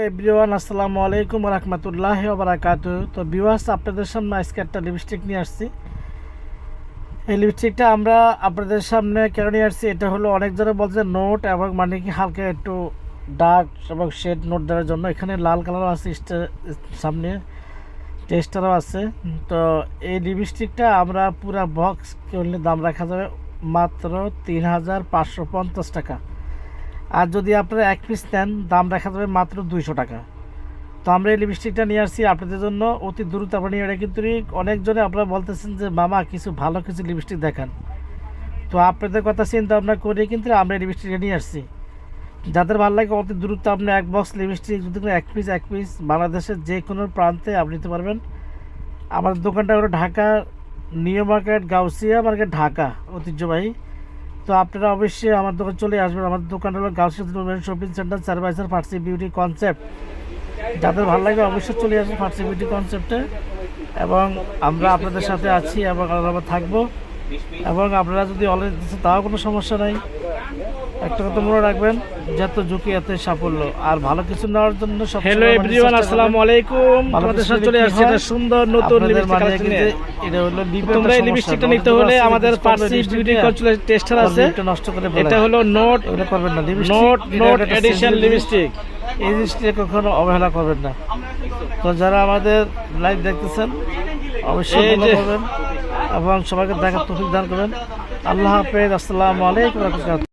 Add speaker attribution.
Speaker 1: Everyone, আসসালামু আলাইকুম ওয়া রাহমাতুল্লাহি ওয়া বারাকাতুহু। তো ভিউয়ার্স, আপনাদের সামনে আজকে একটা লিপস্টিক নিয়ে আসছি। এই লিপস্টিকটা আমরা আপনাদের সামনে কেন নিয়ে আসছি, এটা হলো অনেক জনে বলছে নোট এবং মানে কি হালকা একটু ডার্ক এবং শেড নোট দেওয়ার জন্য। এখানে লাল কালারও আছে, সামনে টেস্টারও আছে। তো এই লিপস্টিকটা আমরা পুরা বক্স কিনলে দাম রাখা যাবে মাত্র ৩,৫৫০ টাকা। আর যদি আপনারা এক পিস নেন দাম রাখা যাবে মাত্র 200 টাকা। তো আমরা এই লিপস্টিকটা নিয়ে আসছি আপনাদের জন্য অতি দ্রুত। আপনি এটা কিন্তু অনেকজনে আপনারা বলতেছেন যে মামা কিছু ভালো কিছু লিপস্টিক দেখান। তো আপনাদের কথা চিন্তা ভাবনা করে কিন্তু আমরা এই লিপস্টিকটা নিয়ে আসছি। যাদের ভালো লাগে অতি দ্রুত আপনি এক বক্স লিপস্টিক যদি এক পিস বাংলাদেশের যে কোনো প্রান্তে আপনি নিতে পারবেন। আমাদের দোকানটা হলো Dhaka new market, Gausia market, Dhaka ঐতিহ্যবাহী। তো আপনারা অবশ্যই আমার দোকান চলে আসবেন। আমাদের দোকান হলো গাউসিয়া শপিং সেন্টার, 4x4 ফার্সি বিউটি কনসেপ্ট। যাদের ভালো লাগে অবশ্যই চলে আসবেন ফার্সি বিউটি কনসেপ্টে। এবং আমরা আপনাদের সাথে আছি এবং আমরা থাকবো। এবং আপনারা যদি অলরেডি দিচ্ছেন তাও কোনো সমস্যা নাই। একটা কথা মনে রাখবেন, যত ঝুঁকি এত সাফল্য। আর ভালো কিছু নেওয়ার জন্য
Speaker 2: হ্যালো এভরিওয়ান, আসসালামু আলাইকুম। আমাদের সাথে চলে আসছে একটা সুন্দর নতুন লিপস্টিক কালেকশন।
Speaker 1: এটা হলো
Speaker 2: তোমরা এই লিপস্টিকটা নিতে হলে আমাদের ফার্সি বিউটি কনসেপ্ট টেস্টার আছে।
Speaker 1: নষ্ট করে
Speaker 2: এটা হলো নোট
Speaker 1: এটা করবেন না,
Speaker 2: নোট এডিশন লিপস্টিক।
Speaker 1: এই জিনিসটা কখনো অবহেলা করবেন না। তো যারা আমাদের লাইভ দেখতেছেন অবশ্যই ফলো করবেন এবং সবাইকে দেখার তৌফিক দান করবেন। আল্লাহ হাফেজ, আসসালামু আলাইকুম ওয়া রাহমাতুল্লাহ।